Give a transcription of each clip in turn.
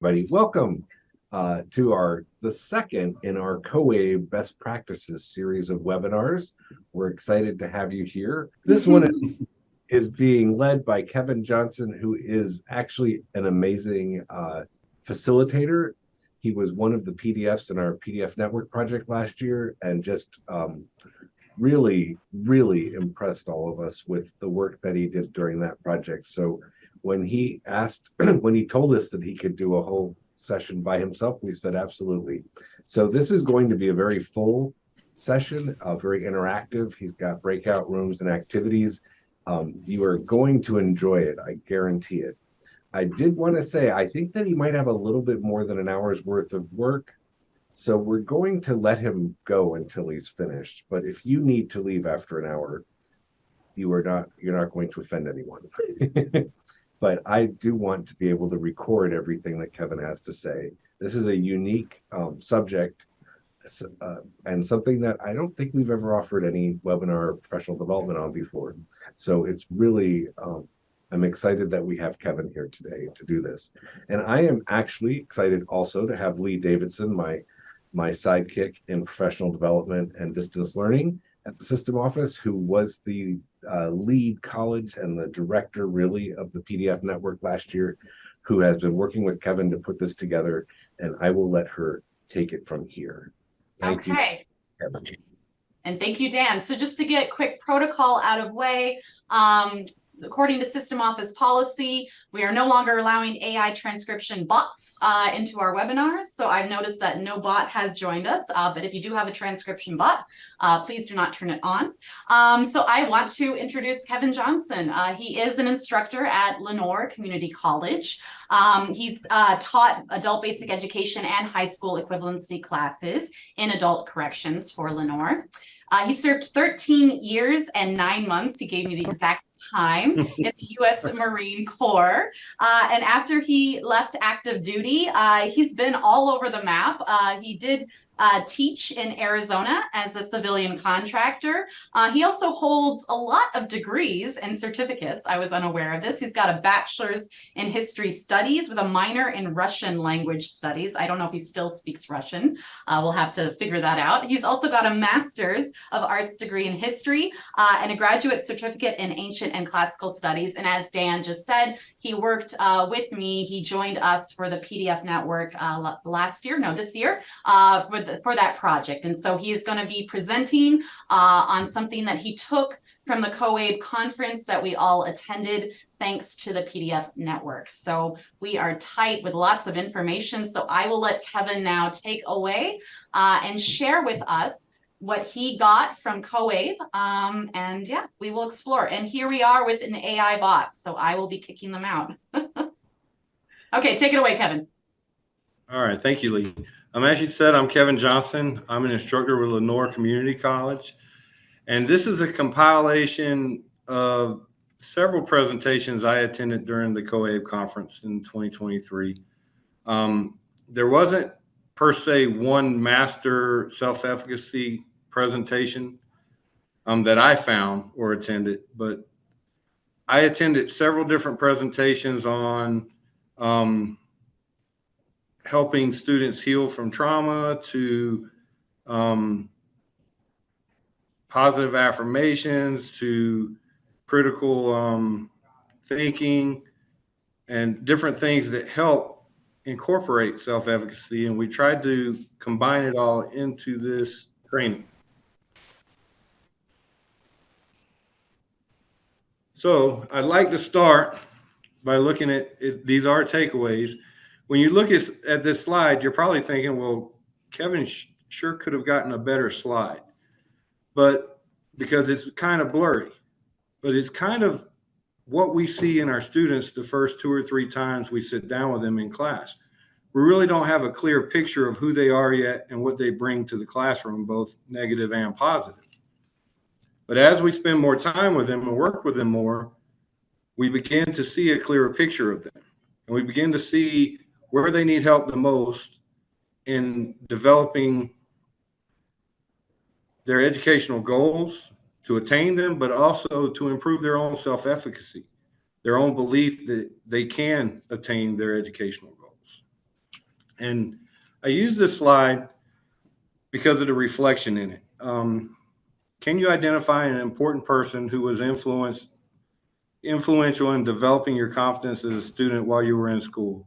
Everybody, welcome to the second in our COABE Best Practices series of webinars. We're excited to have you here. This one is being led by Kevin Johnson, who is actually an amazing facilitator. He was one of the PDFs in our PDF network project last year, and just really impressed all of us with the work that he did during that project. So when he told us that he could do a whole session by himself, we said absolutely. So this is going to be a very full session, very interactive. He's got breakout rooms and activities. You are going to enjoy it, I guarantee it. I did want to say, I think that he might have a little bit more than an hour's worth of work. So we're going to let him go until he's finished. But if you need to leave after an hour, you're not going to offend anyone. But I do want to be able to record everything that Kevin has to say. This is a unique subject and something that I don't think we've ever offered any webinar professional development on before. So it's really, I'm excited that we have Kevin here today to do this. And I am actually excited also to have Leigh Davidson, my sidekick in professional development and distance learning at the system office, who was the lead college and the director really of the PDF network last year, who has been working with Kevin to put this together, and I will let her take it from here. Thank you, Kevin. And thank you, Dan. So just to get quick protocol out of way, according to System Office policy, we are no longer allowing AI transcription bots into our webinars. So I've noticed that no bot has joined us, but if you do have a transcription bot, please do not turn it on. So I want to introduce Kevin Johnson. He is an instructor at Lenoir Community College. He's taught adult basic education and high school equivalency classes in adult corrections for Lenoir. He served 13 years and 9 months. He gave me the exact time in the U.S. Marine Corps. And after he left active duty, he's been all over the map. He did teach in Arizona as a civilian contractor. He also holds a lot of degrees and certificates. I was unaware of this. He's got a bachelor's in history studies with a minor in Russian language studies. I don't know if he still speaks Russian. We'll have to figure that out. He's also got a master's of arts degree in history and a graduate certificate in ancient and classical studies. And as Dan just said, he worked with me. He joined us for the PDF network this year for that project. And so he is going to be presenting on something that he took from the COABE conference that we all attended thanks to the PDF network. So we are tight with lots of information. So I will let Kevin now take away and share with us what he got from COABE. And yeah, we will explore. And here we are with an AI bot. So I will be kicking them out. Okay, take it away, Kevin. All right, thank you, Leigh. As you said, I'm Kevin Johnson. I'm an instructor with Lenoir Community College. And this is a compilation of several presentations I attended during the COABE conference in 2023. There wasn't per se one master self-efficacy presentation that I found or attended, but I attended several different presentations on helping students heal from trauma to positive affirmations to critical thinking and different things that help incorporate self-efficacy. And we tried to combine it all into this training. So I'd like to start by looking at it. These are takeaways. When you look at this slide, you're probably thinking, well, Kevin sure could have gotten a better slide, but because it's kind of blurry, but it's kind of what we see in our students the first 2 or 3 times we sit down with them in class. We really don't have a clear picture of who they are yet and what they bring to the classroom, both negative and positive. But as we spend more time with them and work with them more, we begin to see a clearer picture of them. And we begin to see where they need help the most in developing their educational goals, to attain them, but also to improve their own self-efficacy, their own belief that they can attain their educational goals. And I use this slide because of the reflection in it. Can you identify an important person who was influential in developing your confidence as a student while you were in school?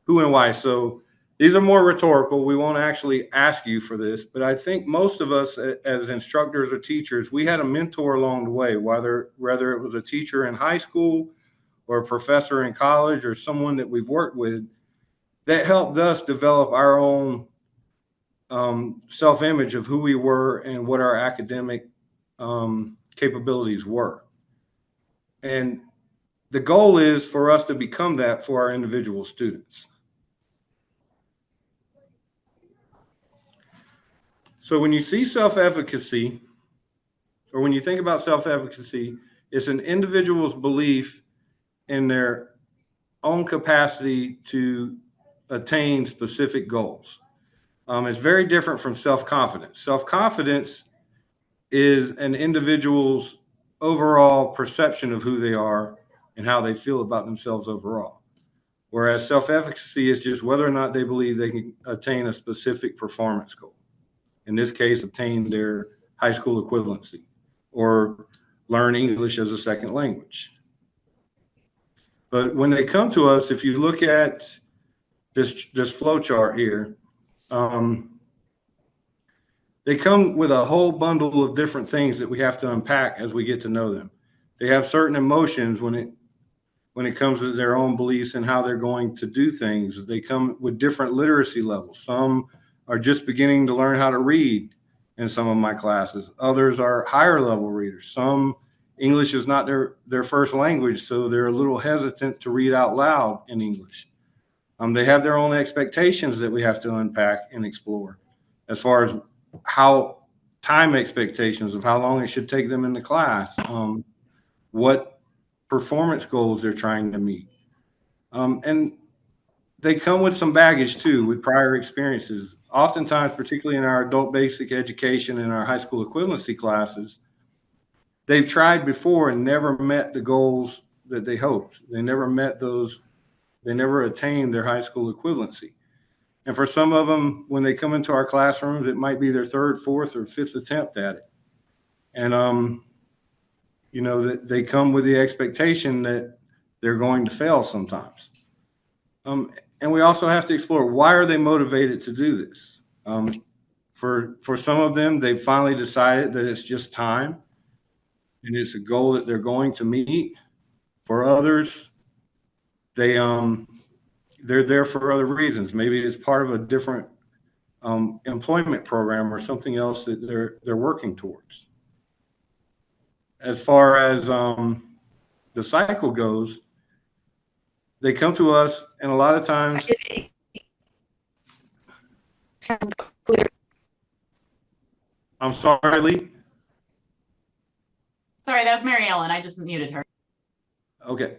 Who and why? So these are more rhetorical. We won't actually ask you for this, but I think most of us as instructors or teachers, we had a mentor along the way, whether it was a teacher in high school or a professor in college or someone that we've worked with that helped us develop our own self-image of who we were and what our academic capabilities were. And the goal is for us to become that for our individual students. So when you see self-efficacy, or when you think about self-efficacy, it's an individual's belief in their own capacity to attain specific goals. It's very different from self-confidence. Self-confidence is an individual's overall perception of who they are and how they feel about themselves overall. Whereas self-efficacy is just whether or not they believe they can attain a specific performance goal. In this case, obtain their high school equivalency or learn English as a second language. But when they come to us, if you look at this flow chart here, they come with a whole bundle of different things that we have to unpack as we get to know them. They have certain emotions when it comes to their own beliefs and how they're going to do things. They come with different literacy levels. Some are just beginning to learn how to read in some of my classes. Others are higher level readers. Some English is not their first language, so they're a little hesitant to read out loud in English. They have their own expectations that we have to unpack and explore as far as how time expectations of how long it should take them in the class, what performance goals they're trying to meet. And they come with some baggage too, with prior experiences. Oftentimes, particularly in our adult basic education and our high school equivalency classes, they've tried before and never met the goals that they hoped. They never met those, they never attained their high school equivalency. And for some of them, when they come into our classrooms, it might be their third, fourth, or fifth attempt at it. And, you know, they come with the expectation that they're going to fail sometimes. And we also have to explore, why are they motivated to do this? For some of them, they've finally decided that it's just time and it's a goal that they're going to meet. For others, they're there for other reasons. Maybe it's part of a different employment program or something else that they're working towards. As far as the cycle goes, they come to us, and a lot of times. I'm sorry, Leigh. Sorry, that was Mary Ellen. I just muted her. Okay.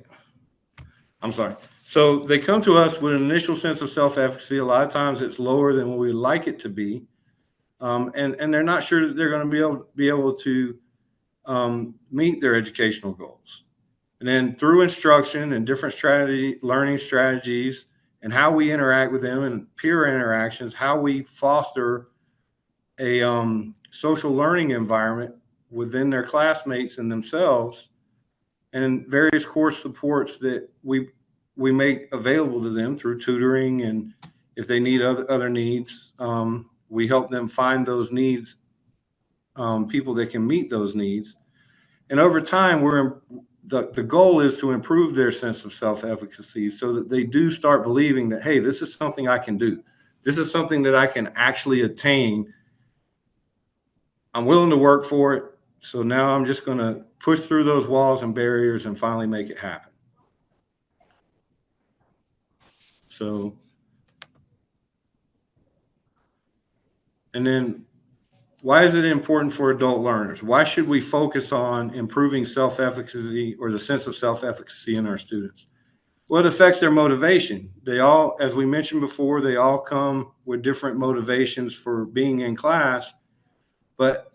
I'm sorry. So they come to us with an initial sense of self-efficacy. A lot of times it's lower than what we would like it to be. And they're not sure that they're going to be able to meet their educational goals. And then through instruction and different learning strategies and how we interact with them and peer interactions, how we foster a social learning environment within their classmates and themselves, and various course supports that we make available to them through tutoring. And if they need other needs, we help them find those needs, people that can meet those needs. And over time, the goal is to improve their sense of self-efficacy so that they do start believing that, hey, this is something I can do. This is something that I can actually attain. I'm willing to work for it. So now I'm just going to push through those walls and barriers and finally make it happen. So, and then why is it important for adult learners? Why should we focus on improving self-efficacy or the sense of self-efficacy in our students? Well, it affects their motivation. They all, as we mentioned before, they all come with different motivations for being in class, but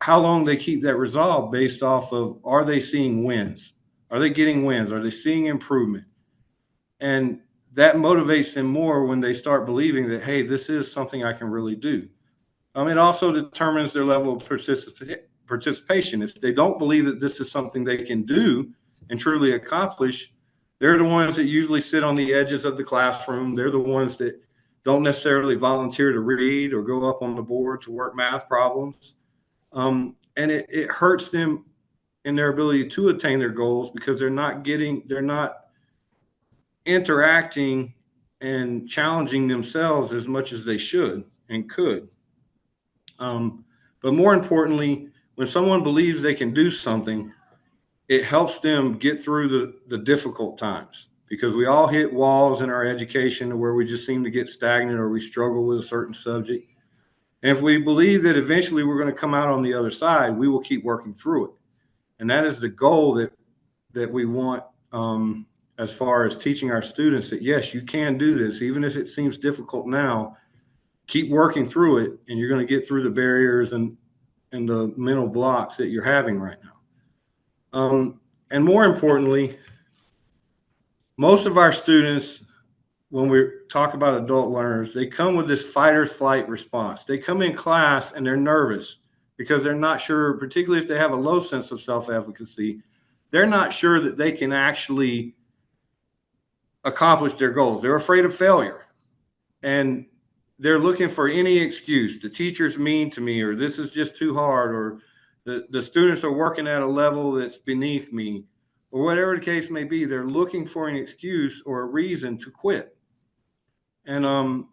how long they keep that resolve based off of, are they seeing wins? Are they getting wins? Are they seeing improvement? And that motivates them more when they start believing that, hey, this is something I can really do. It also determines their level of participation. If they don't believe that this is something they can do and truly accomplish, they're the ones that usually sit on the edges of the classroom. They're the ones that don't necessarily volunteer to read or go up on the board to work math problems. And it hurts them in their ability to attain their goals because they're not interacting and challenging themselves as much as they should and could. But more importantly, when someone believes they can do something, it helps them get through the difficult times, because we all hit walls in our education where we just seem to get stagnant or we struggle with a certain subject. And if we believe that eventually we're going to come out on the other side, we will keep working through it. And that is the goal that we want, as far as teaching our students that, yes, you can do this. Even if it seems difficult now, keep working through it, and you're going to get through the barriers and the mental blocks that you're having right now. And more importantly, most of our students, when we talk about adult learners, they come with this fight or flight response. They come in class and they're nervous because they're not sure, particularly if they have a low sense of self-efficacy, they're not sure that they can actually accomplish their goals. They're afraid of failure. And they're looking for any excuse. The teacher's mean to me, or this is just too hard, or the students are working at a level that's beneath me, or whatever the case may be. They're looking for an excuse or a reason to quit. And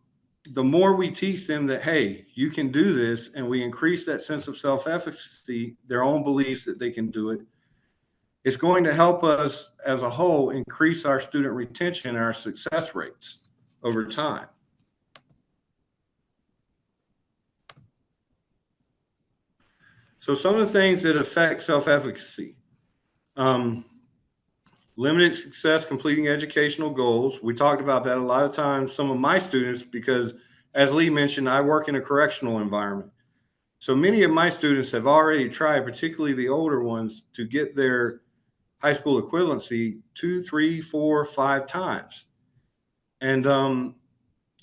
the more we teach them that, hey, you can do this, and we increase that sense of self-efficacy, their own beliefs that they can do it, it's going to help us as a whole increase our student retention and our success rates over time. So some of the things that affect self-efficacy: limited success completing educational goals. We talked about that a lot of times. Some of my students, because as Leigh mentioned, I work in a correctional environment. So many of my students have already tried, particularly the older ones, to get their high school equivalency 2, 3, 4, 5 times. And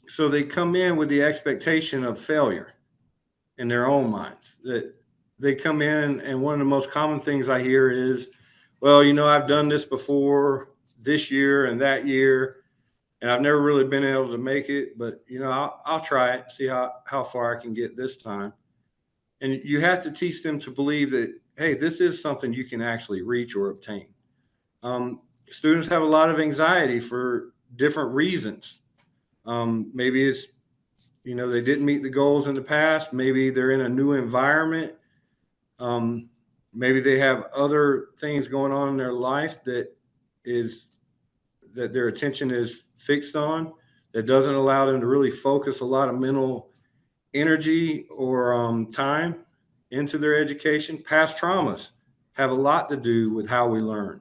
so they come in with the expectation of failure in their own minds. That they come in, and one of the most common things I hear is, well, I've done this before this year and that year, and I've never really been able to make it, but I'll try it, see how far I can get this time. And you have to teach them to believe that, hey, this is something you can actually reach or obtain. Students have a lot of anxiety for different reasons. Maybe it's, they didn't meet the goals in the past. Maybe they're in a new environment. Maybe they have other things going on in their life that their attention is fixed on, that doesn't allow them to really focus a lot of mental energy or time into their education. Past traumas have a lot to do with how we learn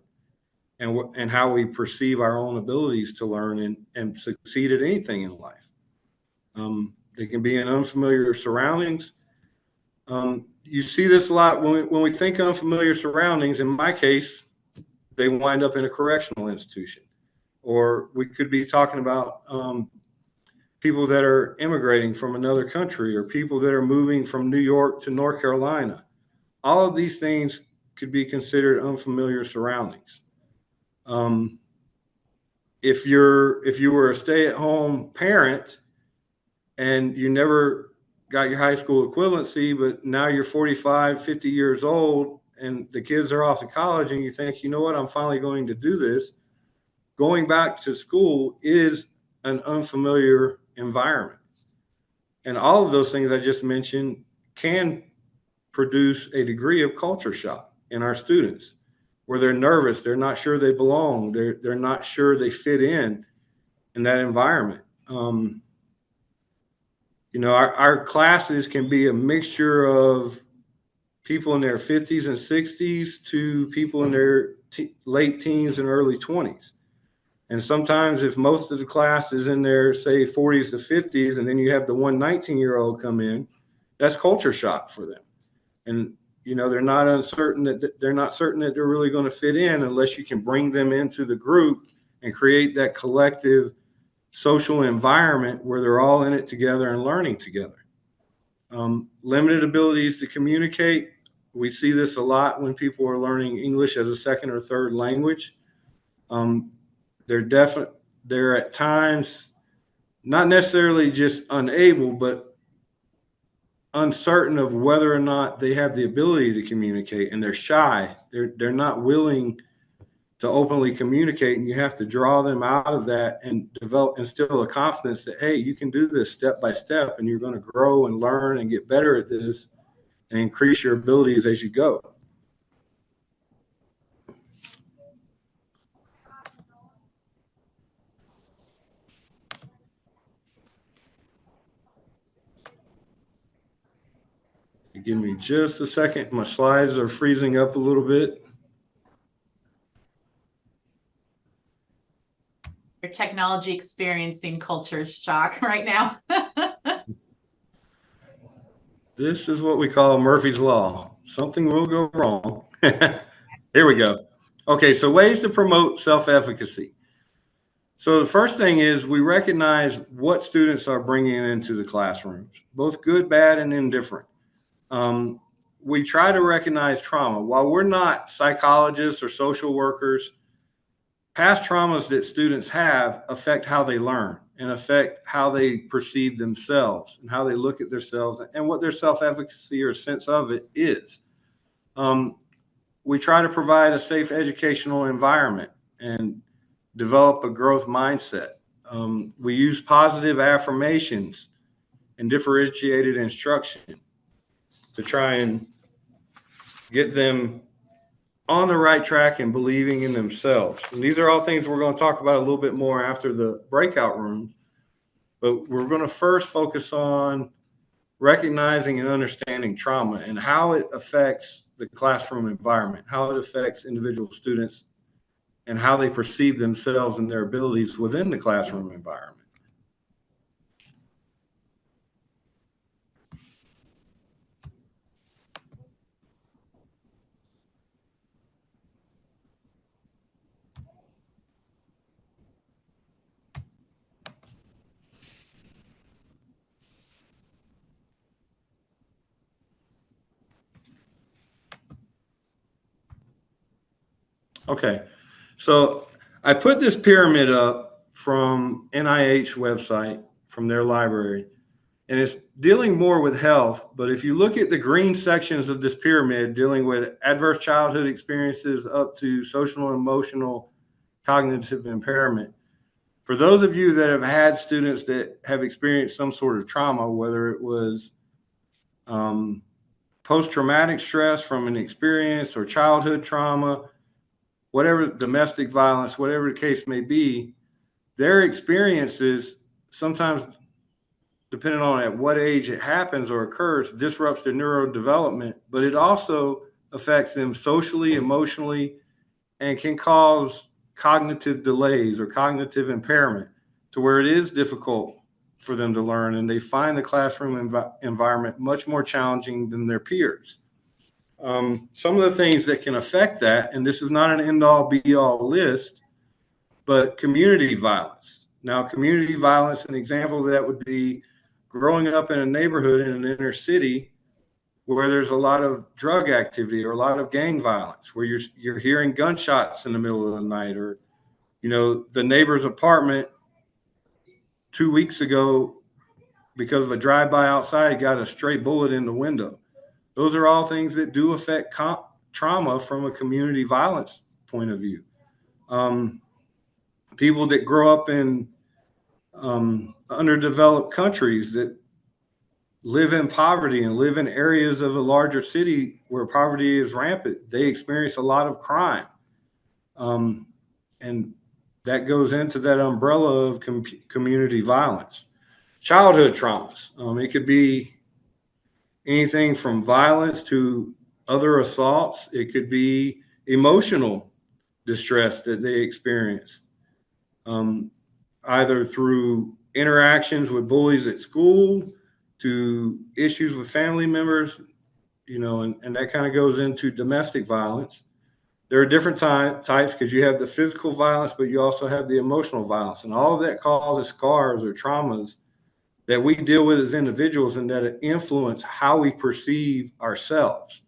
and how we perceive our own abilities to learn and succeed at anything in life. They can be in unfamiliar surroundings. You see this a lot when we think unfamiliar surroundings. In my case, they wind up in a correctional institution, or we could be talking about people that are immigrating from another country, or people that are moving from New York to North Carolina. All of these things could be considered unfamiliar surroundings. If you were a stay-at-home parent and you never got your high school equivalency, but now you're 45, 50 years old and the kids are off to college, and you think, I'm finally going to do this. Going back to school is an unfamiliar environment. And all of those things I just mentioned can produce a degree of culture shock in our students, where they're nervous, they're not sure they belong, they're not sure they fit in that environment. Our classes can be a mixture of people in their 50s and 60s to people in their late teens and early 20s. And sometimes if most of the class is in their, say, 40s to 50s, and then you have the one 19-year-old come in, that's culture shock for them. And, they're not certain that they're really going to fit in unless you can bring them into the group and create that collective social environment where they're all in it together and learning together. Limited abilities to communicate. We see this a lot when people are learning English as a second or third language. They're at times not necessarily just unable, but uncertain of whether or not they have the ability to communicate, and they're shy. They're not willing to openly communicate, and you have to draw them out of that and instill a confidence that, hey, you can do this step by step, and you're going to grow and learn and get better at this and increase your abilities as you go. Give me just a second. My slides are freezing up a little bit. Your technology experiencing culture shock right now. This is what we call Murphy's Law. Something will go wrong. Here we go. Okay, so ways to promote self-efficacy. So the first thing is we recognize what students are bringing into the classrooms, both good, bad, and indifferent. We try to recognize trauma. While we're not psychologists or social workers, past traumas that students have affect how they learn and affect how they perceive themselves and how they look at themselves and what their self-efficacy or sense of it is. We try to provide a safe educational environment and develop a growth mindset. We use positive affirmations and differentiated instruction to try and get them on the right track and believing in themselves. And these are all things we're going to talk about a little bit more after the breakout room. But we're going to first focus on recognizing and understanding trauma and how it affects the classroom environment, how it affects individual students, and how they perceive themselves and their abilities within the classroom environment. Okay, so I put this pyramid up from NIH website, from their library, and it's dealing more with health. But if you look at the green sections of this pyramid, dealing with adverse childhood experiences up to social and emotional cognitive impairment, for those of you that have had students that have experienced some sort of trauma, whether it was post-traumatic stress from an experience or childhood trauma, whatever, domestic violence, whatever the case may be, their experiences sometimes, depending on at what age it happens or occurs, disrupts their neurodevelopment, but it also affects them socially, emotionally, and can cause cognitive delays or cognitive impairment to where it is difficult for them to learn, and they find the classroom environment much more challenging than their peers. Some of the things that can affect that, and this is not an end-all be-all list, but community violence. Now, community violence, an example of that would be growing up in a neighborhood in an inner city where there's a lot of drug activity or a lot of gang violence, where you're hearing gunshots in the middle of the night, or, you know, the neighbor's apartment 2 weeks ago, because of a drive-by outside, got a stray bullet in the window. Those are all things that do affect trauma from a community violence point of view. People that grow up in underdeveloped countries that live in poverty and live in areas of a larger city where poverty is rampant, they experience a lot of crime. And that goes into that umbrella of community violence. Childhood traumas. It could be anything from violence to other assaults. It could be emotional distress that they experience, either through interactions with bullies at school to issues with family members, you know, and that kind of goes into domestic violence. there are different types because you have the physical violence, but you also have the emotional violence. And all of that causes scars or traumas that we deal with as individuals, and that influence how we perceive ourselves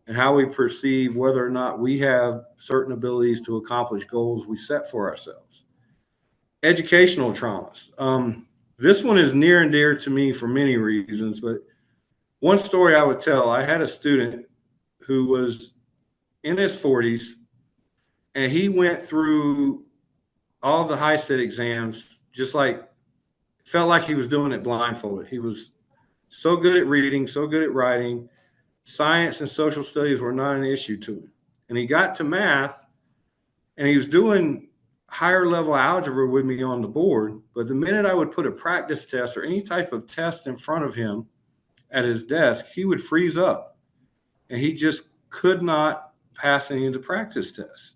and how we perceive whether or not we have certain abilities to accomplish goals we set for ourselves. Educational traumas. This one is near and dear to me for many reasons, but one story I would tell, I had a student who was in his 40s, and he went through all the high set exams, just like, felt like he was doing it blindfolded. He was so good at reading, so good at writing. Science and social studies were not an issue to him. And he got to math, and he was doing higher level algebra with me on the board. But the minute I would put a practice test or any type of test in front of him at his desk, he would freeze up, and he just could not pass any of the practice tests.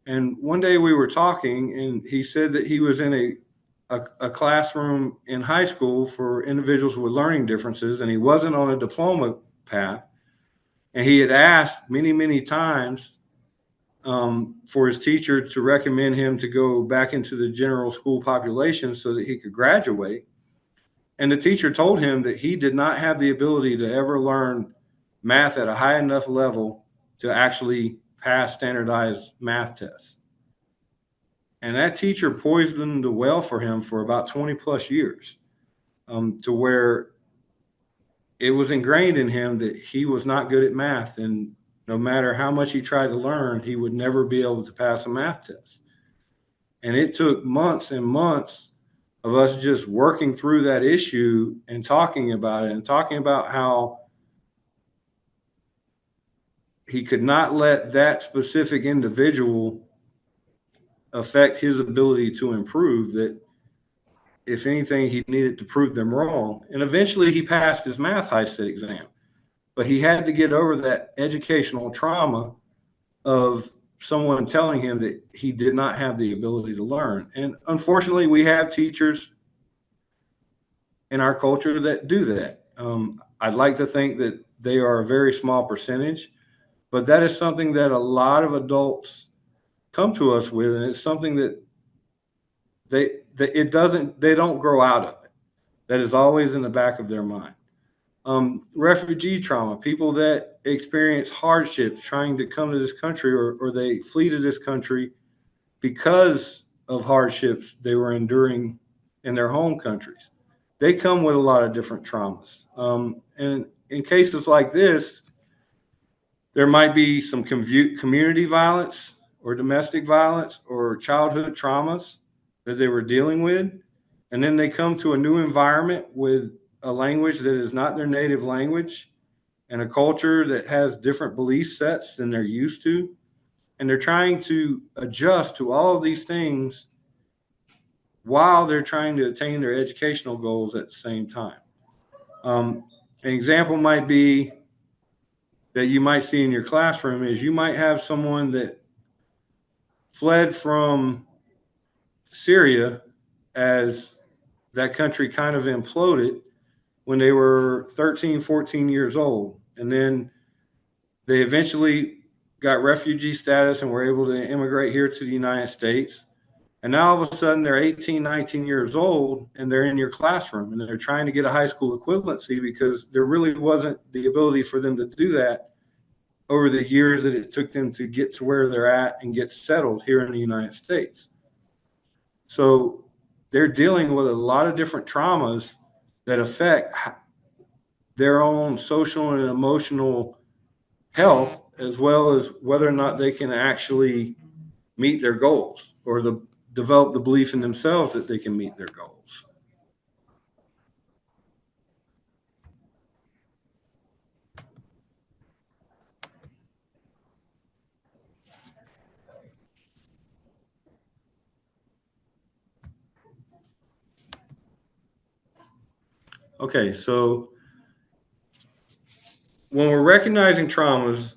And one day we were talking, and he said that he was in a classroom in high school for individuals with learning differences, and he wasn't on a diploma path. And he had asked many, many times for his teacher to recommend him to go back into the general school population so that he could graduate. And the teacher told him that he did not have the ability to ever learn math at a high enough level to actually pass standardized math tests. And that teacher poisoned the well for him for about 20 plus years, to where it was ingrained in him that he was not good at math. And no matter how much he tried to learn, he would never be able to pass a math test. And it took months and months of us just working through that issue and talking about it, and talking about how he could not let that specific individual affect his ability to improve, that if anything, he needed to prove them wrong. And eventually he passed his math high set exam, but he had to get over that educational trauma of someone telling him that he did not have the ability to learn. And unfortunately, we have teachers in our culture that do that. I'd like to think that they are a very small percentage, but that is something that a lot of adults come to us with, and it's something that they don't grow out of it. That is always in the back of their mind. Refugee trauma, people that experience hardships trying to come to this country, or they flee to this country because of hardships they were enduring in their home countries. They come with a lot of different traumas. And in cases like this, there might be some community violence or domestic violence or childhood traumas that they were dealing with. And then they come to a new environment with a language that is not their native language, and a culture that has different belief sets than they're used to. And they're trying to adjust to all of these things while they're trying to attain their educational goals at the same time. An example might be that you might see in your classroom is you might have someone that fled from Syria as that country kind of imploded when they were 13, 14 years old. And then they eventually got refugee status and were able to immigrate here to the United States. And now all of a sudden they're 18, 19 years old, and they're in your classroom, and they're trying to get a high school equivalency because there really wasn't the ability for them to do that over the years that it took them to get to where they're at and get settled here in the United States. So they're dealing with a lot of different traumas that affect their own social and emotional health, as well as whether or not they can actually meet their goals, or develop the belief in themselves that they can meet their goals. Okay, so when we're recognizing traumas,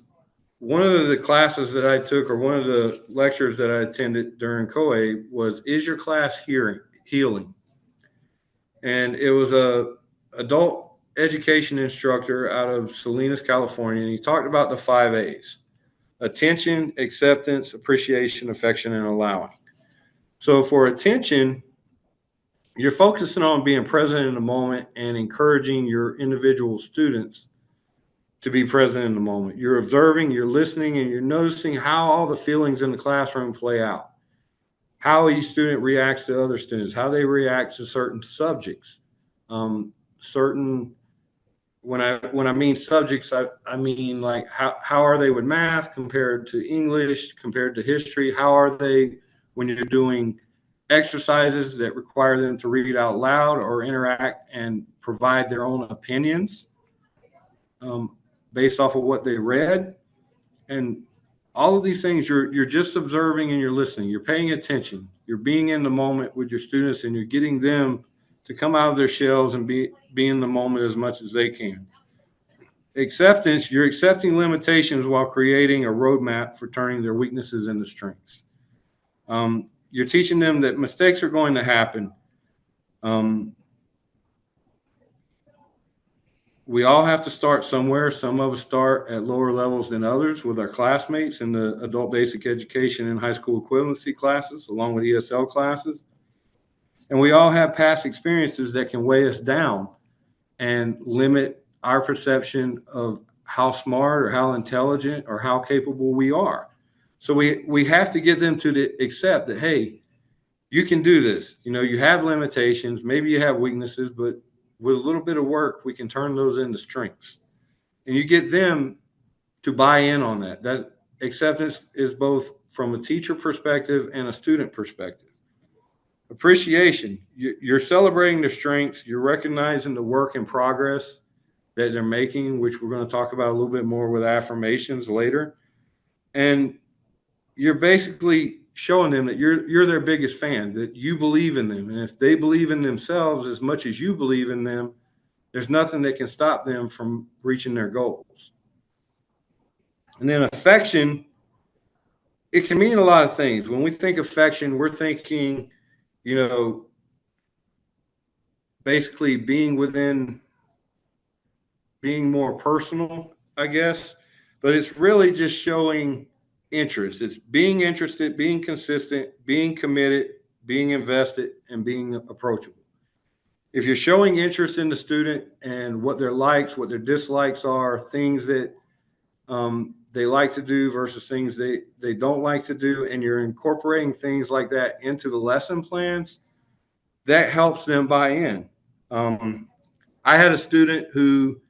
one of the classes that I took, or one of the lectures that I attended during COABE, was, is your class healing? And it was a adult education instructor out of Salinas, California, and he talked about the 5 A's. attention, acceptance, appreciation, affection, and allowing. So for attention, you're focusing on being present in the moment and encouraging your individual students to be present in the moment. You're observing, you're listening, and you're noticing how all the feelings in the classroom play out. How each student reacts to other students, how they react to certain subjects, certain when I mean subjects, I mean like how are they with math compared to English, compared to history? How are they when you're doing exercises that require them to read out loud or interact and provide their own opinions based off of what they read? And all of these things you're just observing and you're listening. You're paying attention. You're being in the moment with your students, and you're getting them to come out of their shells and be in the moment as much as they can. Acceptance, you're accepting limitations while creating a roadmap for turning their weaknesses into strengths. You're teaching them that mistakes are going to happen. We all have to start somewhere. Some of us start at lower levels than others with our classmates in the adult basic education and high school equivalency classes, along with ESL classes. And we all have past experiences that can weigh us down and limit our perception of how smart or how intelligent or how capable we are. So we have to get them to accept that, hey, you can do this. You know, you have limitations, maybe you have weaknesses, but with a little bit of work, we can turn those into strengths. And you get them to buy in on that. That acceptance is both from a teacher perspective and a student perspective. Appreciation, you're celebrating their strengths. You're recognizing the work in progress that they're making, which we're going to talk about a little bit more with affirmations later. And you're basically showing them that you're their biggest fan, that you believe in them. And if they believe in themselves as much as you believe in them, there's nothing that can stop them from reaching their goals. And then affection, it can mean a lot of things. When we think affection, we're thinking, you know, basically being more personal, I guess. But it's really just showing interest. It's being interested, being consistent, being committed, being invested, and being approachable. If you're showing interest in the student and what their likes, what their dislikes are, things that they like to do versus things they don't like to do, and you're incorporating things like that into the lesson plans, that helps them buy in. I had a student who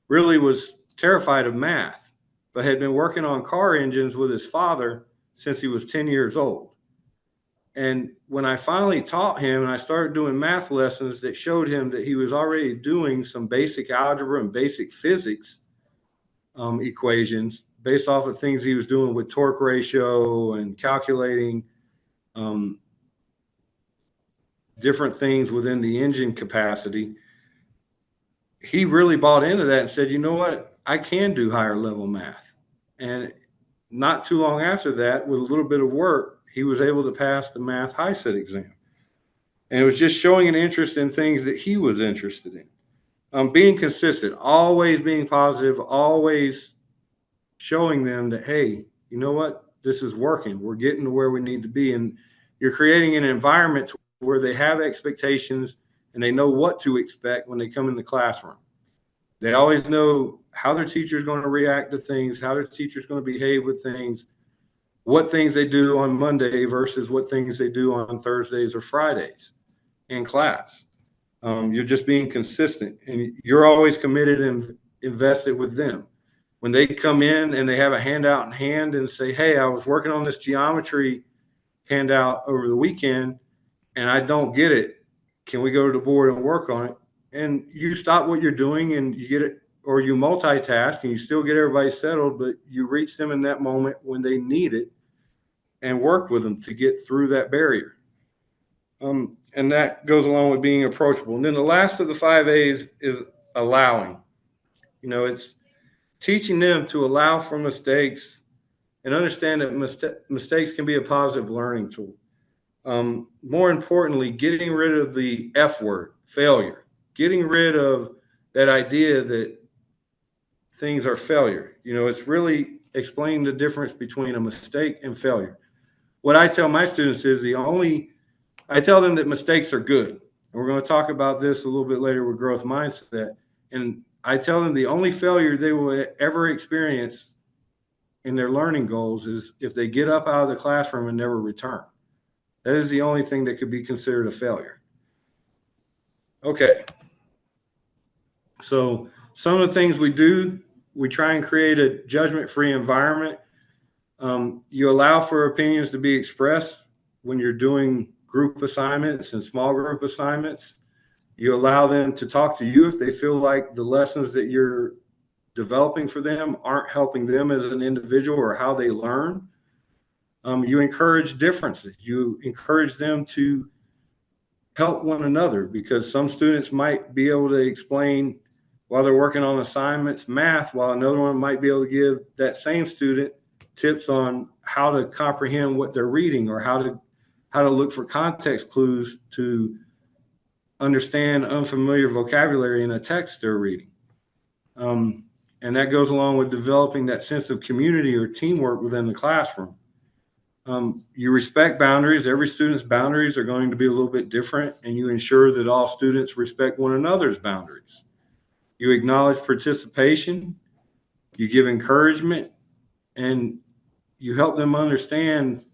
really was terrified of math, but had been working on car engines with his father since he was 10 years old. And when I finally taught him and I started doing math lessons that showed him that he was already doing some basic algebra and basic physics equations based off of things he was doing with torque ratio and calculating different things within the engine capacity, he really bought into that and said, you know what, I can do higher level math. And not too long after that, with a little bit of work, he was able to pass the math high set exam. And it was just showing an interest in things that he was interested in. Being consistent, always being positive, always showing them that, hey, you know what, this is working. We're getting to where we need to be. And you're creating an environment where they have expectations and they know what to expect when they come in the classroom. They always know how their teacher is going to react to things, how their teacher is going to behave with things, what things they do on Monday versus what things they do on Thursdays or Fridays in class. You're just being consistent, and you're always committed and invested with them. When they come in and they have a handout in hand and say, hey, I was working on this geometry handout over the weekend and I don't get it. Can we go to the board and work on it? And you stop what you're doing and you get it, or you multitask and you still get everybody settled, but you reach them in that moment when they need it and work with them to get through that barrier. And that goes along with being approachable. And then the last of the 5 A's is allowing. You know, it's teaching them to allow for mistakes and understand that mistakes can be a positive learning tool. More importantly, getting rid of the F word, failure, getting rid of that idea that things are failure. You know, it's really explain the difference between a mistake and failure. What I tell my students is I tell them that mistakes are good. And we're going to talk about this a little bit later with growth mindset. And I tell them the only failure they will ever experience in their learning goals is if they get up out of the classroom and never return. That is the only thing that could be considered a failure. Okay. So some of the things we do, we try and create a judgment-free environment. You allow for opinions to be expressed when you're doing group assignments and small group assignments. You allow them to talk to you if they feel like the lessons that you're developing for them aren't helping them as an individual or how they learn. You encourage differences. You encourage them to help one another, because some students might be able to explain while they're working on assignments math, while another one might be able to give that same student tips on how to comprehend what they're reading, or how to look for context clues to understand unfamiliar vocabulary in a text they're reading. And that goes along with developing that sense of community or teamwork within the classroom. You respect boundaries. Every student's boundaries are going to be a little bit different, and you ensure that all students respect one another's boundaries. You acknowledge participation, you give encouragement, and you help them understand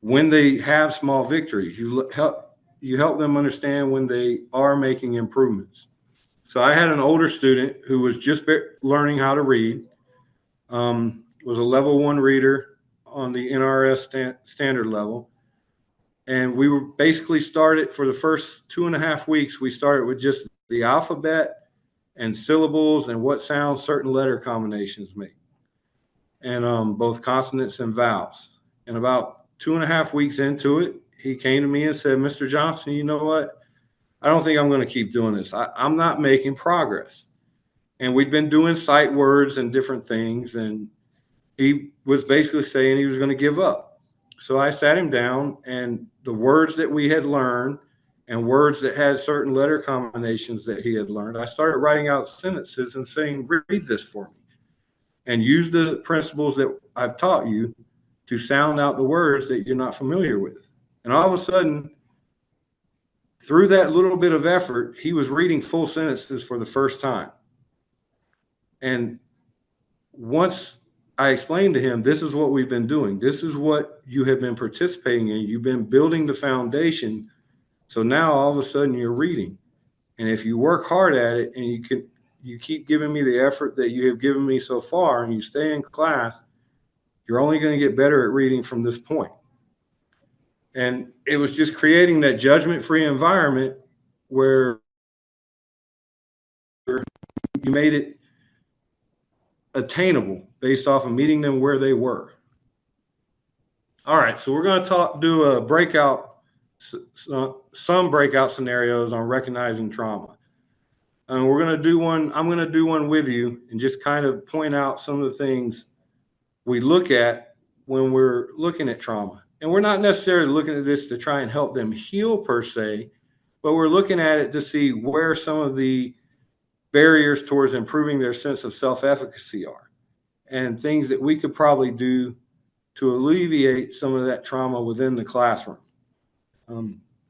when they have small victories. You help them understand when they are making improvements. So I had an older student who was just learning how to read, was a level 1 reader on the NRS standard level. And we were basically started for the first 2.5 weeks. We started with just the alphabet and syllables and what sounds certain letter combinations make, and both consonants and vowels. And about 2.5 weeks into it, he came to me and said, "Mr. Johnson, you know what? I don't think I'm going to keep doing this. I'm not making progress." And we'd been doing sight words and different things, and he was basically saying he was going to give up. So I sat him down, and the words that we had learned and words that had certain letter combinations that he had learned, I started writing out sentences and saying, "Read this for me, and use the principles that I've taught you to sound out the words that you're not familiar with." And all of a sudden, through that little bit of effort, he was reading full sentences for the first time. And once I explained to him, this is what we've been doing, this is what you have been participating in, you've been building the foundation. So now all of a sudden you're reading. And if you work hard at it and you keep giving me the effort that you have given me so far, and you stay in class, you're only going to get better at reading from this point. And it was just creating that judgment-free environment where you made it attainable based off of meeting them where they were. All right, so we're going to do a breakout, some breakout scenarios on recognizing trauma. And we're going to do one, I'm going to do one with you and just kind of point out some of the things we look at when we're looking at trauma. And we're not necessarily looking at this to try and help them heal per se, but we're looking at it to see where some of the barriers towards improving their sense of self-efficacy are, and things that we could probably do to alleviate some of that trauma within the classroom.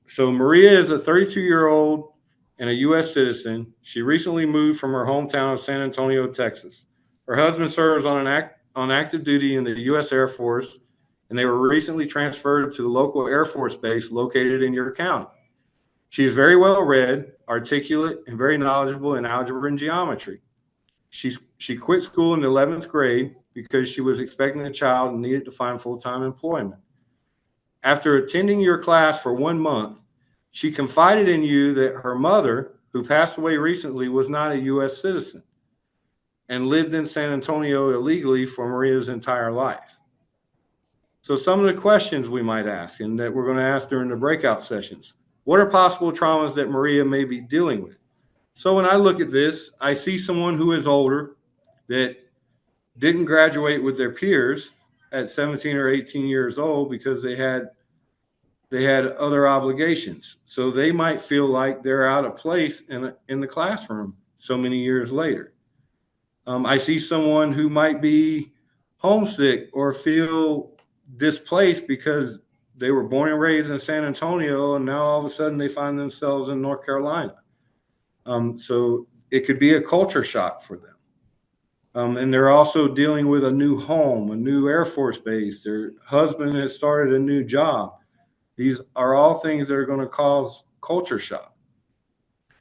So Maria is a 32-year-old and a U.S. citizen. She recently moved from her hometown of San Antonio, Texas. Her husband serves on active duty in the U.S. Air Force, and they were recently transferred to the local Air Force base located in your county. She is very well read, articulate, and very knowledgeable in algebra and geometry. She quit school in the 11th grade because she was expecting a child and needed to find full-time employment. After attending your class for 1 month, she confided in you that her mother, who passed away recently, was not a U.S. citizen and lived in San Antonio illegally for Maria's entire life. So some of the questions we might ask, and that we're going to ask during the breakout sessions: what are possible traumas that Maria may be dealing with? So when I look at this, I see someone who is older that didn't graduate with their peers at 17 or 18 years old because they had other obligations. So they might feel like they're out of place in the classroom so many years later. I see someone who might be homesick or feel displaced because they were born and raised in San Antonio and now all of a sudden they find themselves in North Carolina. So it could be a culture shock for them. And they're also dealing with a new home, a new Air Force base. Their husband has started a new job. These are all things that are going to cause culture shock.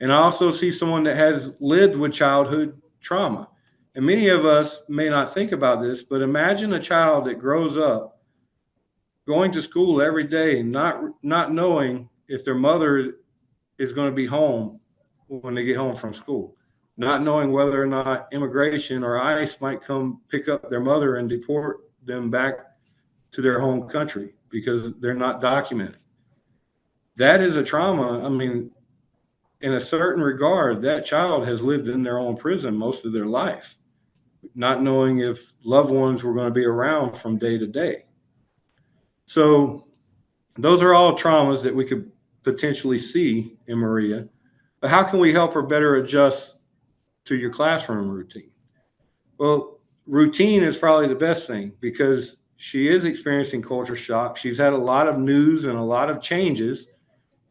And I also see someone that has lived with childhood trauma. And many of us may not think about this, but imagine a child that grows up going to school every day, not knowing if their mother is going to be home when they get home from school, not knowing whether or not immigration or ICE might come pick up their mother and deport them back to their home country because they're not documented. That is a trauma. I mean, in a certain regard, that child has lived in their own prison most of their life, not knowing if loved ones were going to be around from day to day. So those are all traumas that we could potentially see in Maria. But how can we help her better adjust to your classroom routine? Well, routine is probably the best thing because she is experiencing culture shock. She's had a lot of news and a lot of changes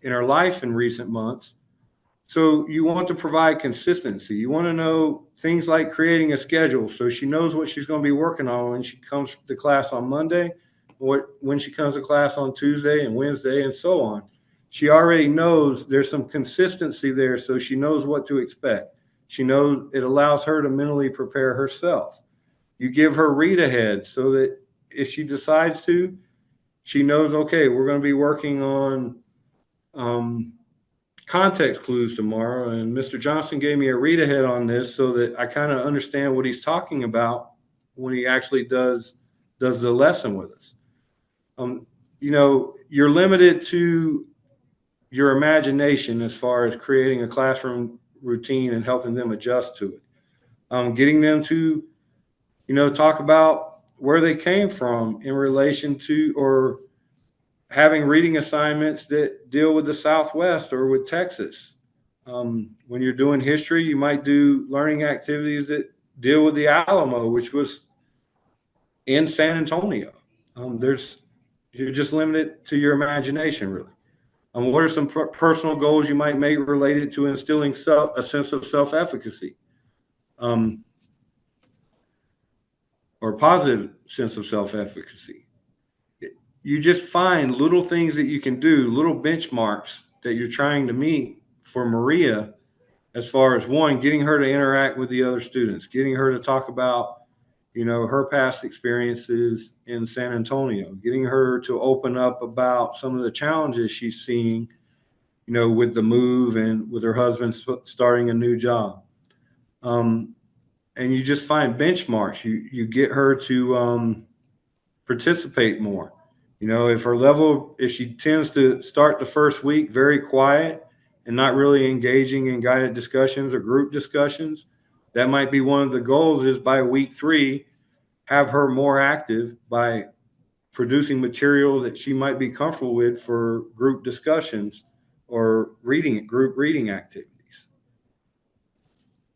in her life in recent months. So you want to provide consistency. You want to know things like creating a schedule so she knows what she's going to be working on when she comes to class on Monday, or when she comes to class on Tuesday and Wednesday and so on. She already knows there's some consistency there, so she knows what to expect. She knows it allows her to mentally prepare herself. You give her read ahead so that if she decides to, she knows, okay, we're going to be working on context clues tomorrow, and Mr. Johnson gave me a read ahead on this so that I kind of understand what he's talking about when he actually does the lesson with us. You know, you're limited to your imagination as far as creating a classroom routine and helping them adjust to it. Getting them to, you know, talk about where they came from in relation to, or having reading assignments that deal with the Southwest or with Texas. When you're doing history, you might do learning activities that deal with the Alamo, which was in San Antonio. You're just limited to your imagination, really. What are some personal goals you might make related to instilling a sense of self-efficacy, or positive sense of self-efficacy? You just find little things that you can do, little benchmarks that you're trying to meet for Maria, as far as, one, getting her to interact with the other students, getting her to talk about, you know, her past experiences in San Antonio, getting her to open up about some of the challenges she's seeing, you know, with the move and with her husband starting a new job. And you just find benchmarks. You get her to participate more. You know, if she tends to start the first week very quiet and not really engaging in guided discussions or group discussions, that might be one of the goals, is by week 3, have her more active by producing material that she might be comfortable with for group discussions or group reading activities.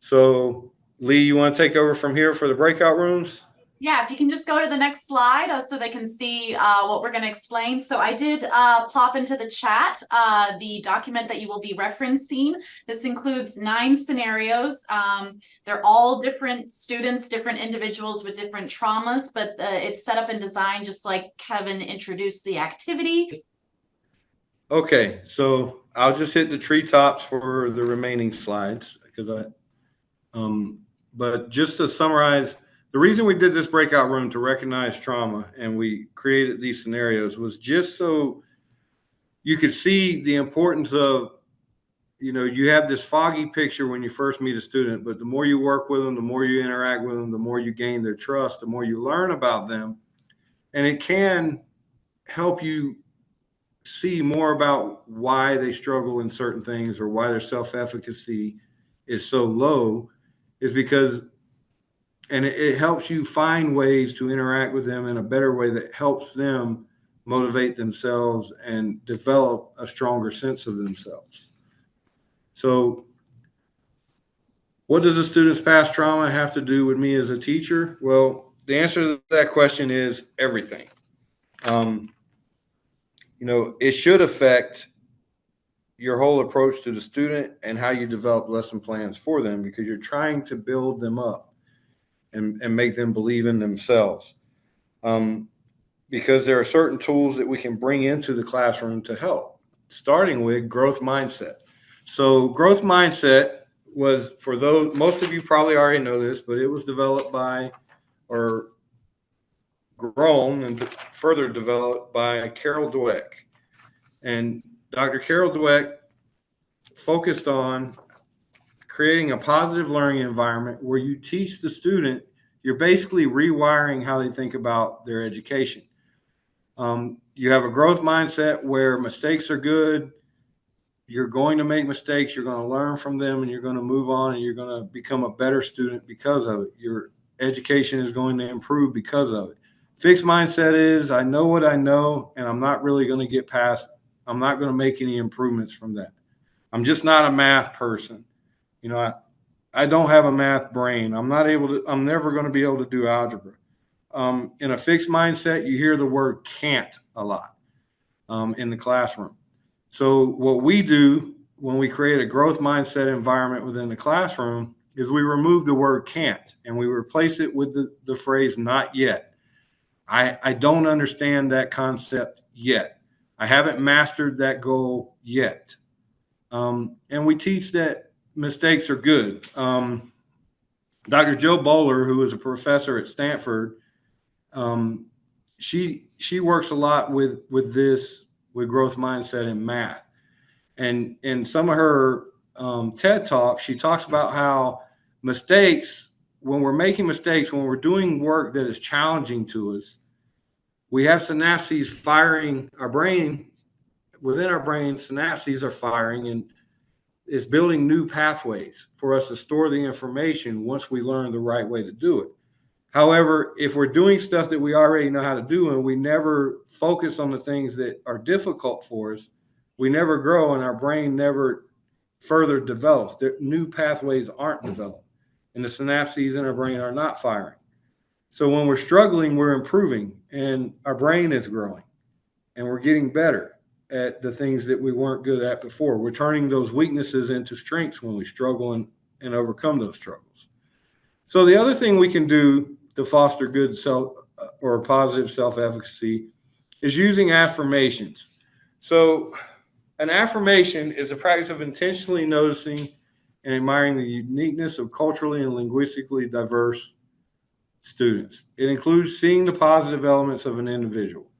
So, Leigh, you want to take over from here for the breakout rooms? Yeah, if you can just go to the next slide so they can see what we're going to explain. So I did plop into the chat the document that you will be referencing. This includes 9 scenarios. They're all different students, different individuals with different traumas, but it's set up and designed just like Kevin introduced the activity. Okay, so I'll just hit the treetops for the remaining slides because but just to summarize, the reason we did this breakout room to recognize trauma and we created these scenarios was just so you could see the importance of, you know, you have this foggy picture when you first meet a student, but the more you work with them, the more you interact with them, the more you gain their trust, the more you learn about them. And it can help you see more about why they struggle in certain things or why their self-efficacy is so low, is because, and it helps you find ways to interact with them in a better way that helps them motivate themselves and develop a stronger sense of themselves. So what does a student's past trauma have to do with me as a teacher? Well, The answer to that question is everything. It should affect your whole approach to the student and how you develop lesson plans for them, because you're trying to build them up and make them believe in themselves. Because there are certain tools that we can bring into the classroom to help, starting with growth mindset. So growth mindset was, for those, most of you probably already know this, but it was developed by, or grown and further developed by, Carol Dweck. And Dr. Carol Dweck focused on creating a positive learning environment where you teach the student, you're basically rewiring how they think about their education. You have a growth mindset where mistakes are good. You're going to make mistakes. You're going to learn from them, and you're going to move on, and you're going to become a better student because of it. Your education is going to improve because of it. Fixed mindset is, I know what I know, and I'm not really going to get past. I'm not going to make any improvements from that. I'm just not a math person. I don't have a math brain. I'm never going to be able to do algebra. In a fixed mindset, you hear the word can't a lot in the classroom. So what we do when we create a growth mindset environment within the classroom is we remove the word can't and we replace it with the phrase not yet. I don't understand that concept yet. I haven't mastered that goal yet. And we teach that mistakes are good. Dr. Joe Bowler, who is a professor at Stanford, she works a lot with growth mindset in math. And in some of her TED Talks, she talks about how mistakes, when we're making mistakes, when we're doing work that is challenging to us, we have synapses firing. Within our brain, synapses are firing, and it's building new pathways for us to store the information once we learn the right way to do it. However, if we're doing stuff that we already know how to do and we never focus on the things that are difficult for us, we never grow and our brain never further develops. New pathways aren't developed and the synapses in our brain are not firing. So when we're struggling, we're improving and our brain is growing and we're getting better at the things that we weren't good at before. We're turning those weaknesses into strengths when we struggle and overcome those struggles. So the other thing we can do to foster good or positive self-efficacy is using affirmations. So an affirmation is a practice of intentionally noticing and admiring the uniqueness of culturally and linguistically diverse students. It includes seeing the positive elements of an individual.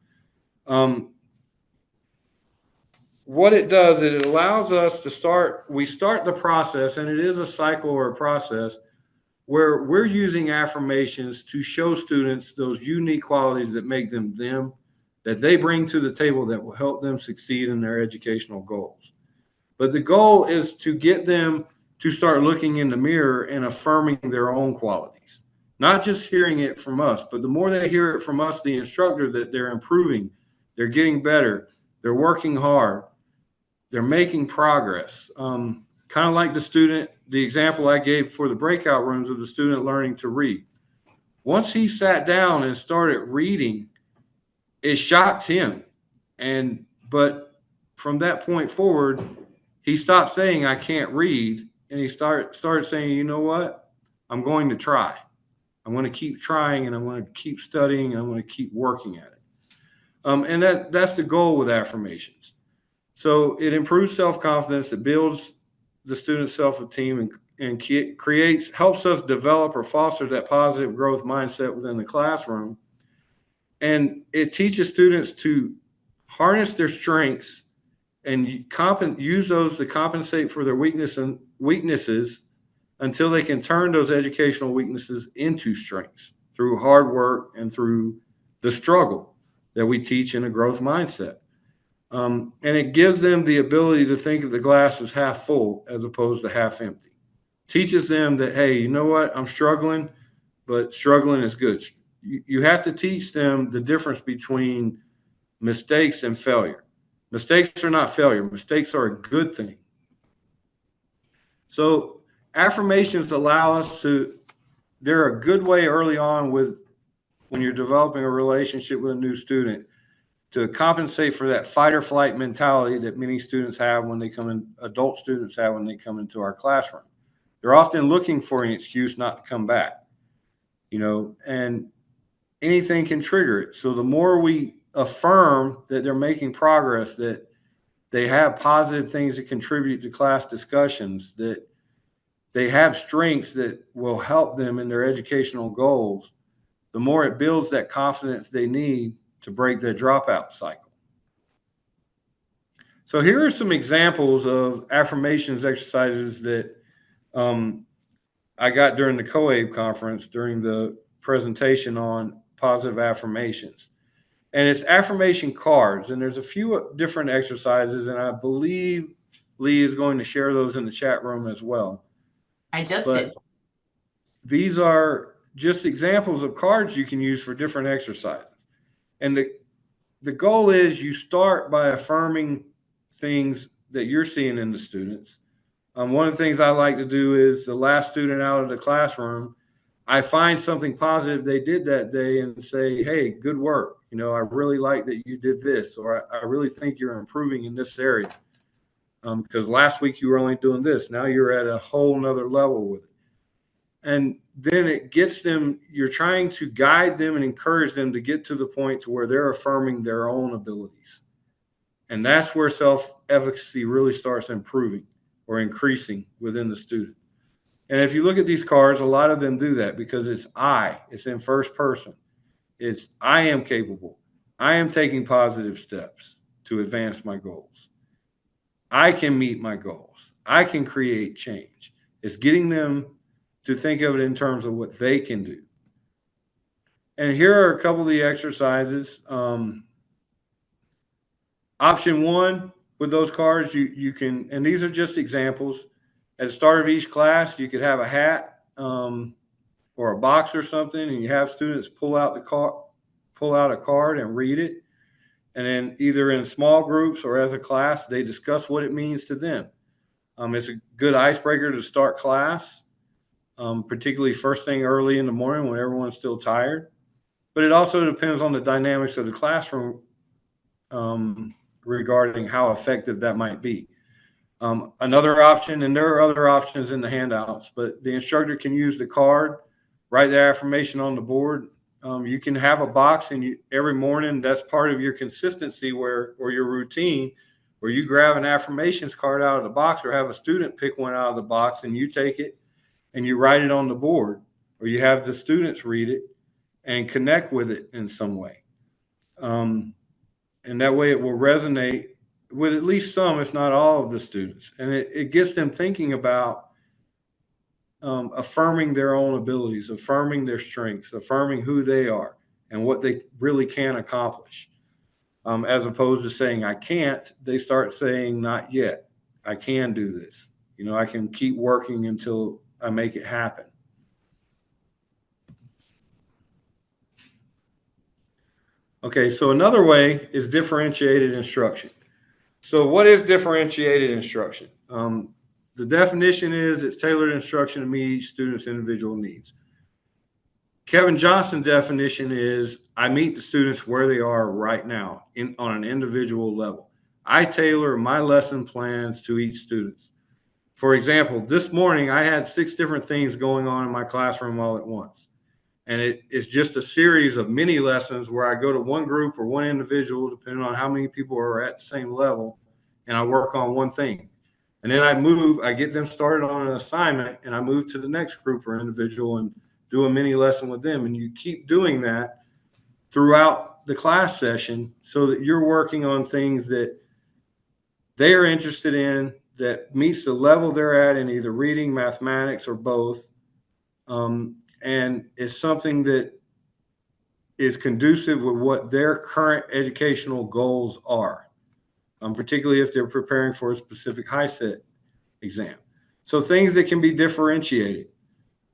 What it does is it allows us to start the process, and it is a cycle or a process where we're using affirmations to show students those unique qualities that make them, that they bring to the table that will help them succeed in their educational goals. But the goal is to get them to start looking in the mirror and affirming their own qualities, not just hearing it from us, but the more they hear it from us, the instructor, that they're improving, they're getting better, they're working hard, they're making progress. Kind of like the example I gave for the breakout rooms of the student learning to read. Once he sat down and started reading, it shocked him. But from that point forward, he stopped saying, I can't read. And he started saying, you know what? I'm going to try. I'm going to keep trying and I'm going to keep studying and I'm going to keep working at it. And that's the goal with affirmations. So it improves self-confidence. It builds the student's self-esteem and helps us develop or foster that positive growth mindset within the classroom. And it teaches students to harness their strengths and use those to compensate for their weaknesses until they can turn those educational weaknesses into strengths through hard work and through the struggle that we teach in a growth mindset. And it gives them the ability to think of the glass as half full as opposed to half empty. Teaches them that, hey, you know what? I'm struggling, but struggling is good. You have to teach them the difference between mistakes and failure. Mistakes are not failure. Mistakes are a good thing. So affirmations allow us they're a good way early on with when you're developing a relationship with a new student to compensate for that fight or flight mentality that many students have when they come in, adult students have when they come into our classroom. They're often looking for an excuse not to come back, and anything can trigger it. So the more we affirm that they're making progress, that they have positive things that contribute to class discussions, that they have strengths that will help them in their educational goals, the more it builds that confidence they need to break their dropout cycle. So here are some examples of affirmations exercises that I got during the COABE conference during the presentation on positive affirmations. And it's affirmation cards. And there's a few different exercises, and I believe Leigh is going to share those in the chat room as well. I just did. These are just examples of cards you can use for different exercises. And the goal is you start by affirming things that you're seeing in the students. One of the things I like to do is the last student out of the classroom, I find something positive they did that day and say, hey, good work. I really like that you did this, or I really think you're improving in this area. Because last week you were only doing this. Now you're at a whole nother level with it. And then it gets them, you're trying to guide them and encourage them to get to the point to where they're affirming their own abilities. And that's where self-efficacy really starts improving or increasing within the student. And if you look at these cards, a lot of them do that because it's in first person. It's I am capable. I am taking positive steps to advance my goals. I can meet my goals. I can create change. It's getting them to think of it in terms of what they can do. And here are a couple of the exercises. Option one with those cards, you can, and these are just examples. At the start of each class, you could have a hat or a box or something, and you have students pull out a card and read it. And then either in small groups or as a class, they discuss what it means to them. It's a good icebreaker to start class, particularly first thing early in the morning when everyone's still tired. But it also depends on the dynamics of the classroom regarding how effective that might be. Another option, and there are other options in the handouts, but the instructor can use the card, write the affirmation on the board. You can have a box, and every morning that's part of your consistency or your routine, where you grab an affirmations card out of the box or have a student pick one out of the box and you take it and you write it on the board, or you have the students read it and connect with it in some way. And that way it will resonate with at least some, if not all, of the students. And it gets them thinking about affirming their own abilities, affirming their strengths, affirming who they are and what they really can accomplish. As opposed to saying, I can't, they start saying, not yet. I can do this. I can keep working until I make it happen. Okay, so another way is differentiated instruction. So what is differentiated instruction? The definition is it's tailored instruction to meet each student's individual needs. Kevin Johnson's definition is I meet the students where they are right now on an individual level. I tailor my lesson plans to each student. For example, this morning I had 6 different things going on in my classroom all at once. And it's just a series of mini lessons where I go to one group or one individual, depending on how many people are at the same level, and I work on one thing. And then I get them started on an assignment, and I move to the next group or individual and do a mini lesson with them. And you keep doing that throughout the class session so that you're working on things that they are interested in, that meets the level they're at in either reading, mathematics, or both. And it's something that is conducive with what their current educational goals are, particularly if they're preparing for a specific HiSET exam. So things that can be differentiated.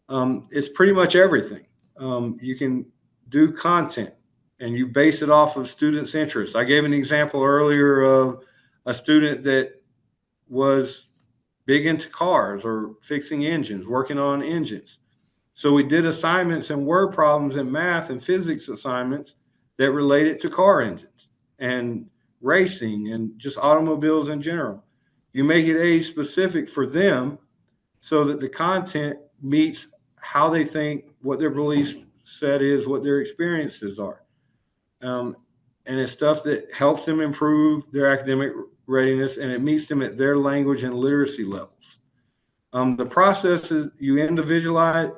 It's pretty much everything. You can do content, and you base it off of students' interests. I gave an example earlier of a student that was big into cars or fixing engines, working on engines. So we did assignments and word problems and math and physics assignments that related to car engines and racing and just automobiles in general. You make it age specific for them so that the content meets how they think, what their belief set is, what their experiences are. And it's stuff that helps them improve their academic readiness, and it meets them at their language and literacy levels. The process is you individualize,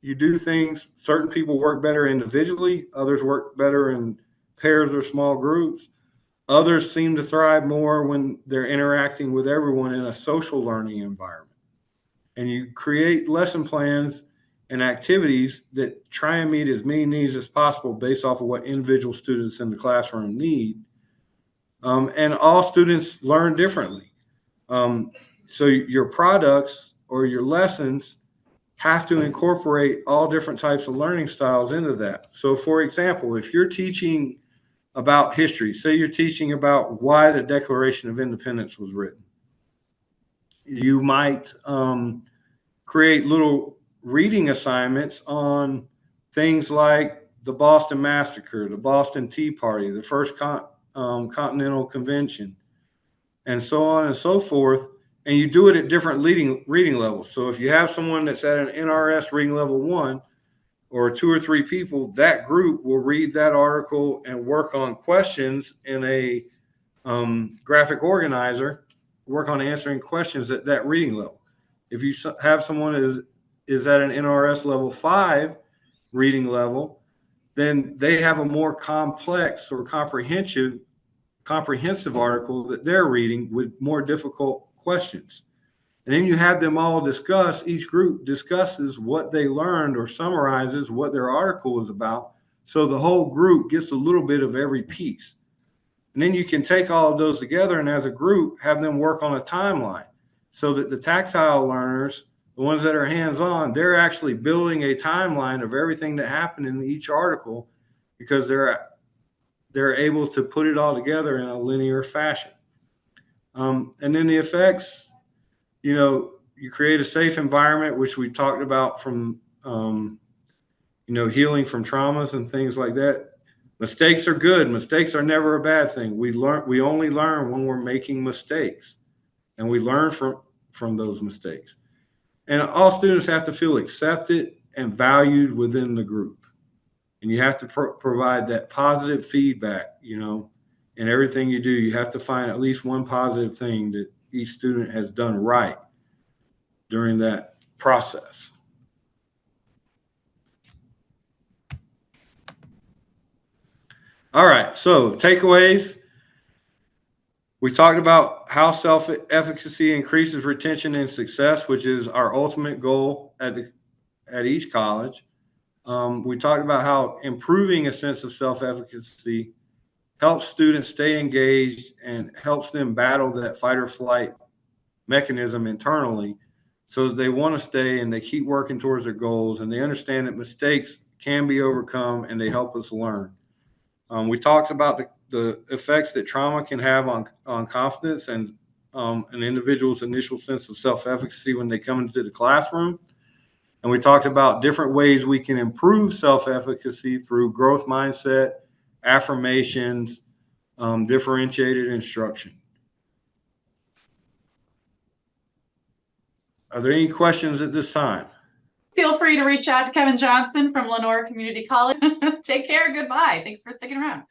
you do things. Certain people work better individually, others work better in pairs or small groups. Others seem to thrive more when they're interacting with everyone in a social learning environment. And you create lesson plans and activities that try and meet as many needs as possible based off of what individual students in the classroom need. And all students learn differently. So your products or your lessons have to incorporate all different types of learning styles into that. So for example, if you're teaching about history, say you're teaching about why the Declaration of Independence was written, you might create little reading assignments on things like the Boston Massacre, the Boston Tea Party, the First Continental Convention, and so on and so forth. And you do it at different reading levels. So if you have someone that's at an NRS reading level 1 or 2 or 3 people, that group will read that article and work on questions in a graphic organizer, work on answering questions at that reading level. If you have someone that is at an NRS level 5 reading level, then they have a more complex or comprehensive article that they're reading with more difficult questions. And then you have them all discuss, each group discusses what they learned or summarizes what their article is about. So the whole group gets a little bit of every piece. And then you can take all of those together and as a group have them work on a timeline so that the tactile learners, the ones that are hands-on, they're actually building a timeline of everything that happened in each article because they're able to put it all together in a linear fashion. And then the effects, you create a safe environment, which we talked about from, healing from traumas and things like that. Mistakes are good. Mistakes are never a bad thing. We only learn when we're making mistakes, and we learn from those mistakes. And all students have to feel accepted and valued within the group. And you have to provide that positive feedback, in everything you do. You have to find at least one positive thing that each student has done right during that process. All right, so takeaways. We talked about how self-efficacy increases retention and success, which is our ultimate goal at each college. We talked about how improving a sense of self-efficacy helps students stay engaged and helps them battle that fight or flight mechanism internally so that they want to stay and they keep working towards their goals and they understand that mistakes can be overcome and they help us learn. We talked about the effects that trauma can have on confidence and an individual's initial sense of self-efficacy when they come into the classroom. And we talked about different ways we can improve self-efficacy through growth mindset, affirmations, differentiated instruction. Are there any questions at this time? Feel free to reach out to Kevin Johnson from Lenoir Community College. Take care. Goodbye. Thanks for sticking around.